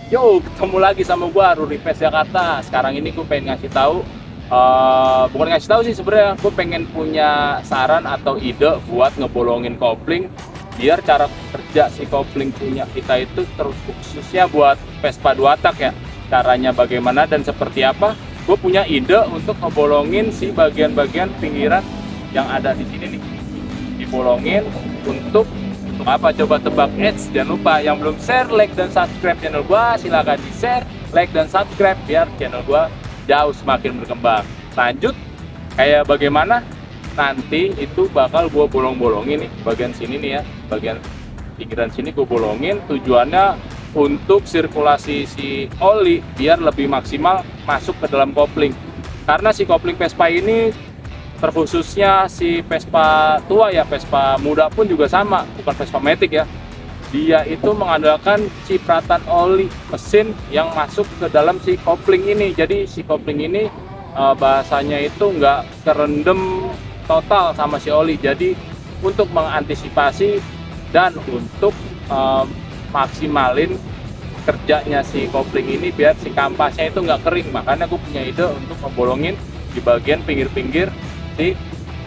Yo, ketemu lagi sama gua Ruri Pes Jakarta. Sekarang ini gue pengen ngasih tahu, bukan ngasih tahu sih sebenarnya, gue pengen punya saran atau ide buat ngebolongin kopling biar cara kerja si kopling punya kita itu khususnya buat Vespa 2 tak ya. Caranya bagaimana dan seperti apa? Gue punya ide untuk ngebolongin si bagian-bagian pinggiran yang ada di sini nih. Dibolongin untuk apa? Coba tebak. Jangan lupa yang belum share, like dan subscribe channel gua, silahkan di share, like dan subscribe biar channel gua jauh semakin berkembang. Lanjut, kayak bagaimana nanti itu bakal gua bolong-bolongin nih bagian sini nih ya, bagian pinggiran sini gua bolongin. Tujuannya untuk sirkulasi si oli biar lebih maksimal masuk ke dalam kopling. Karena si kopling Vespa ini, terkhususnya si Vespa tua ya, Vespa muda pun juga sama, bukan Vespa Matic ya, dia itu mengandalkan cipratan oli mesin yang masuk ke dalam si kopling ini. Jadi si kopling ini bahasanya itu nggak kerendam total sama si oli. Jadi untuk mengantisipasi dan untuk maksimalin kerjanya si kopling ini biar si kampasnya itu nggak kering, makanya aku punya ide untuk membolongin di bagian pinggir-pinggir si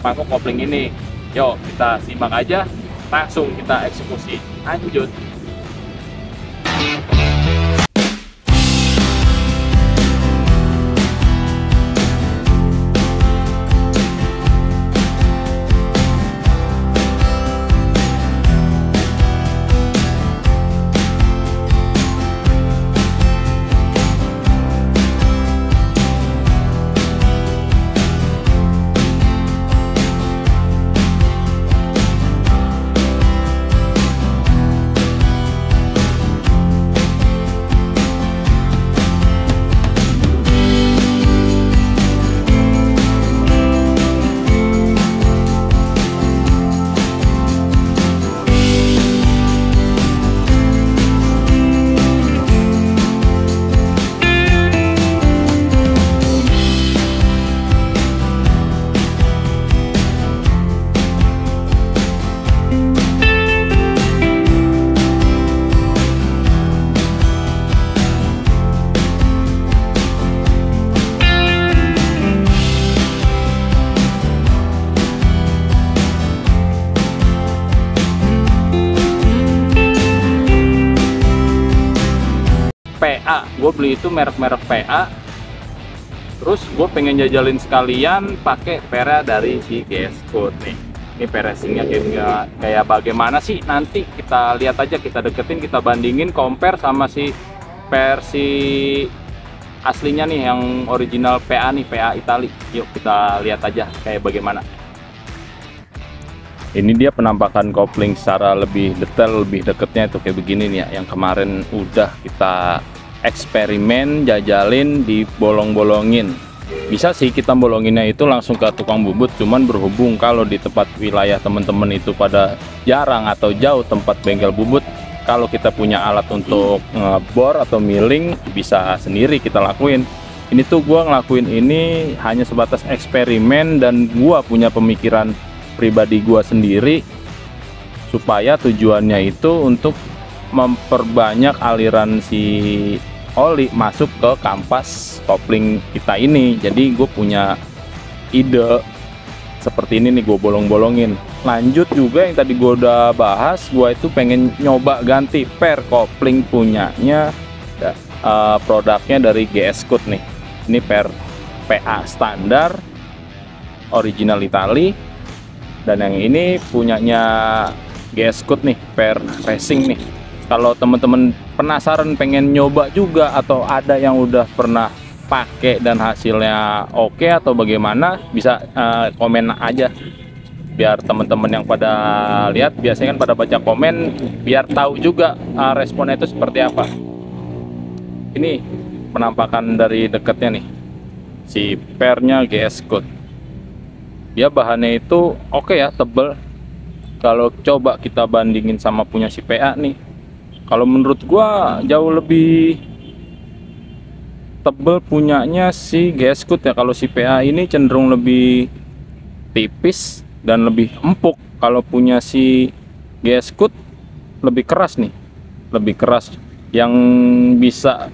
mangkok kopling ini. Yuk kita simak aja, langsung kita eksekusi. Lanjut. PA, gue beli itu merek-merek PA. Terus gue pengen jajalin sekalian pakai pera dari si G-Scoot nih. Ini perasingnya kayak bagaimana sih, nanti kita lihat aja, kita deketin, kita bandingin, compare sama si versi aslinya nih, yang original PA nih, PA Itali. Yuk kita lihat aja kayak bagaimana. Ini dia penampakan kopling secara lebih detail, lebih deketnya itu kayak begini nih ya. Yang kemarin udah kita eksperimen, jajalin, dibolong-bolongin. Bisa sih kita bolonginnya itu langsung ke tukang bubut, cuman berhubung kalau di tempat wilayah teman-teman itu pada jarang atau jauh tempat bengkel bubut, kalau kita punya alat untuk ngebor atau milling, bisa sendiri kita lakuin. Ini tuh gua ngelakuin ini hanya sebatas eksperimen dan gua punya pemikiran pribadi gua sendiri, supaya tujuannya itu untuk memperbanyak aliran si oli masuk ke kampas kopling kita ini. Jadi gue punya ide seperti ini nih, gue bolong-bolongin. Lanjut juga yang tadi gue udah bahas, gue itu pengen nyoba ganti per kopling punyanya produknya dari G-Scoot nih. Ini per PA standar original Itali, dan yang ini punyanya G-Scoot nih, per racing nih. Kalau teman-teman penasaran pengen nyoba juga, atau ada yang udah pernah pakai dan hasilnya oke atau bagaimana, bisa komen aja biar teman-teman yang pada lihat, biasanya kan pada baca komen, biar tahu juga responnya itu seperti apa. Ini penampakan dari dekatnya nih, si pernya G-Scoot. Dia bahannya itu oke ya, tebel. Kalau coba kita bandingin sama punya si PA nih, kalau menurut gua jauh lebih tebel punyanya si G-Scoot ya. Kalau si PA ini cenderung lebih tipis dan lebih empuk. Kalau punya si G-Scoot lebih keras nih, lebih keras, yang bisa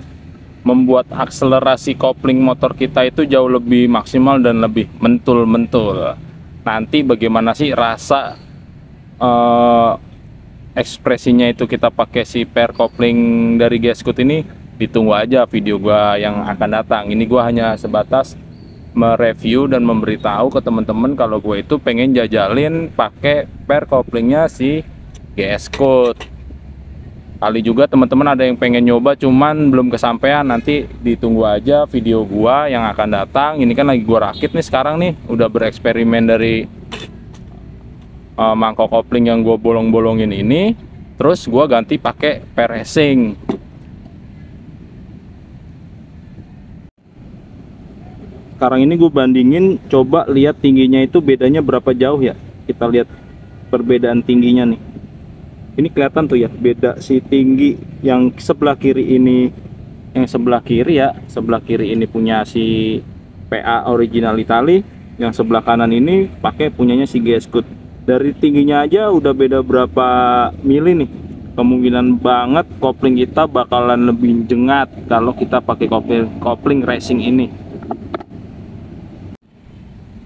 membuat akselerasi kopling motor kita itu jauh lebih maksimal dan lebih mentul-mentul. Nanti bagaimana sih rasa ekspresinya itu kita pakai si pair kopling dari G-Scoot ini? Ditunggu aja video gua yang akan datang. Ini gua hanya sebatas mereview dan memberitahu ke teman-teman kalau gue itu pengen jajalin pakai pair koplingnya si G-Scoot. Kali juga teman-teman ada yang pengen nyoba cuman belum kesampaian, nanti ditunggu aja video gua yang akan datang. Ini kan lagi gua rakit nih sekarang nih, udah bereksperimen dari mangkok kopling yang gua bolong-bolongin ini, terus gua ganti pakai pair racing. Sekarang ini gue bandingin, coba lihat tingginya itu bedanya berapa jauh ya. Kita lihat perbedaan tingginya nih. Ini kelihatan tuh ya, beda si tinggi yang sebelah kiri ini, yang sebelah kiri ya, sebelah kiri ini punya si PA original Italy, yang sebelah kanan ini pakai punyanya si G-Scoot. Dari tingginya aja udah beda berapa mili nih. Kemungkinan banget kopling kita bakalan lebih jengat kalau kita pakai kopling racing ini.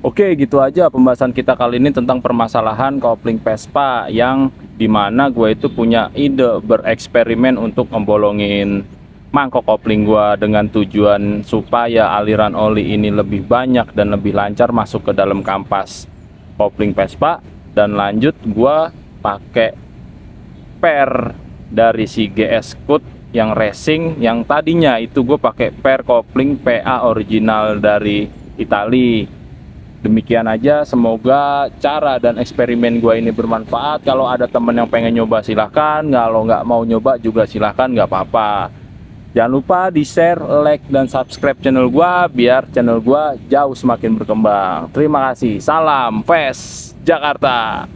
Oke, gitu aja pembahasan kita kali ini tentang permasalahan kopling Vespa, yang dimana gue itu punya ide bereksperimen untuk membolongin mangkok kopling gue dengan tujuan supaya aliran oli ini lebih banyak dan lebih lancar masuk ke dalam kampas kopling Vespa. Dan lanjut gue pakai pair dari si G-Scoot yang racing, yang tadinya itu gue pakai pair kopling PA original dari Italia. Demikian aja, semoga cara dan eksperimen gua ini bermanfaat. Kalau ada temen yang pengen nyoba silahkan, kalau nggak mau nyoba juga silahkan, nggak apa-apa. Jangan lupa di share, like, dan subscribe channel gua biar channel gua jauh semakin berkembang. Terima kasih, salam Ves Jakarta.